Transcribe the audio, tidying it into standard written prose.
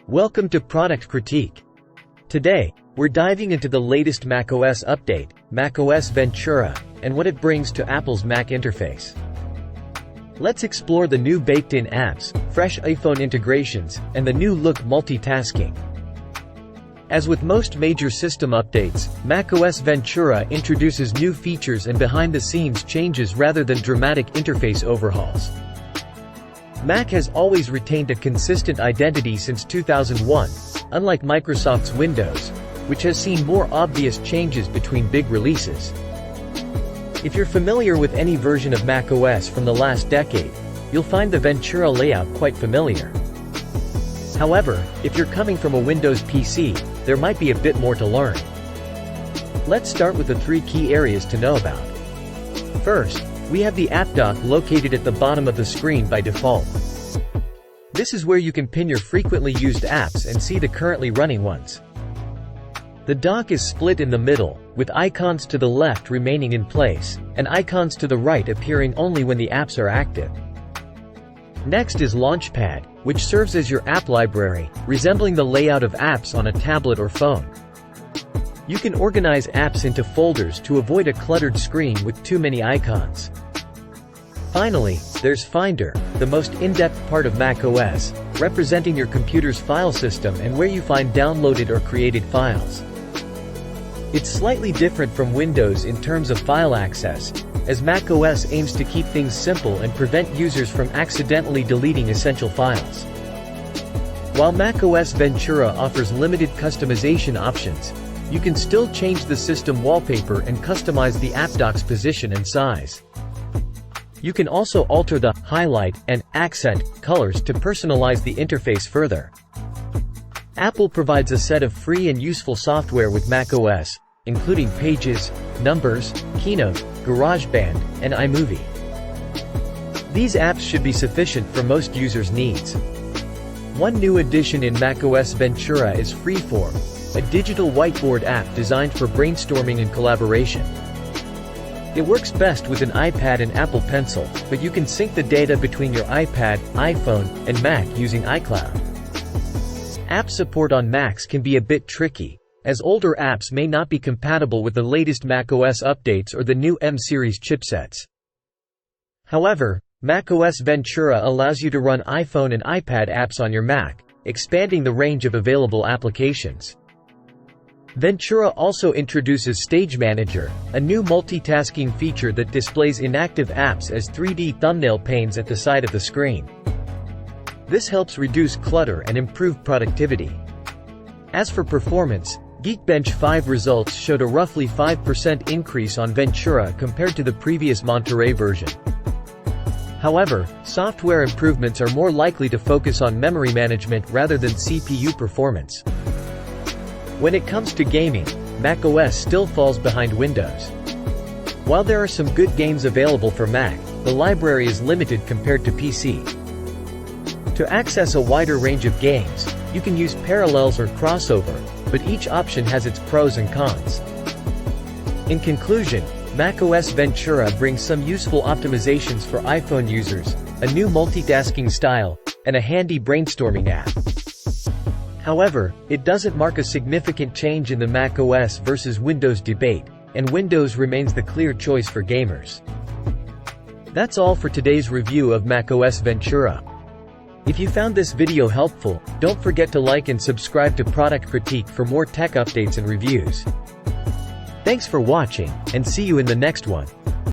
Welcome to Product Critique. Today, we're diving into the latest macOS update, macOS Ventura, and what it brings to Apple's Mac interface. Let's explore the new baked-in apps, fresh iPhone integrations, and the new look multitasking. As with most major system updates, macOS Ventura introduces new features and behind-the-scenes changes rather than dramatic interface overhauls. Mac has always retained a consistent identity since 2001, unlike Microsoft's Windows, which has seen more obvious changes between big releases. If you're familiar with any version of macOS from the last decade, you'll find the Ventura layout quite familiar. However, if you're coming from a Windows PC, there might be a bit more to learn. Let's start with the 3 key areas to know about. First, we have the app dock located at the bottom of the screen by default. This is where you can pin your frequently used apps and see the currently running ones. The dock is split in the middle, with icons to the left remaining in place, and icons to the right appearing only when the apps are active. Next is Launchpad, which serves as your app library, resembling the layout of apps on a tablet or phone. You can organize apps into folders to avoid a cluttered screen with too many icons. Finally, there's Finder, the most in-depth part of macOS, representing your computer's file system and where you find downloaded or created files. It's slightly different from Windows in terms of file access, as macOS aims to keep things simple and prevent users from accidentally deleting essential files. While macOS Ventura offers limited customization options, you can still change the system wallpaper and customize the app dock's position and size. You can also alter the highlight and accent colors to personalize the interface further. Apple provides a set of free and useful software with macOS, including Pages, Numbers, Keynote, GarageBand, and iMovie. These apps should be sufficient for most users' needs. One new addition in macOS Ventura is Freeform, a digital whiteboard app designed for brainstorming and collaboration. It works best with an iPad and Apple Pencil, but you can sync the data between your iPad, iPhone, and Mac using iCloud. App support on Macs can be a bit tricky, as older apps may not be compatible with the latest macOS updates or the new M-series chipsets. However, macOS Ventura allows you to run iPhone and iPad apps on your Mac, expanding the range of available applications. Ventura also introduces Stage Manager, a new multitasking feature that displays inactive apps as 3D thumbnail panes at the side of the screen. This helps reduce clutter and improve productivity. As for performance, Geekbench 5 results showed a roughly 5% increase on Ventura compared to the previous Monterey version. However, software improvements are more likely to focus on memory management rather than CPU performance. When it comes to gaming, macOS still falls behind Windows. While there are some good games available for Mac, the library is limited compared to PC. To access a wider range of games, you can use Parallels or Crossover, but each option has its pros and cons. In conclusion, macOS Ventura brings some useful optimizations for iPhone users, a new multitasking style, and a handy brainstorming app. However, it doesn't mark a significant change in the macOS versus Windows debate, and Windows remains the clear choice for gamers. That's all for today's review of macOS Ventura. If you found this video helpful, don't forget to like and subscribe to Product Critique for more tech updates and reviews. Thanks for watching, and see you in the next one.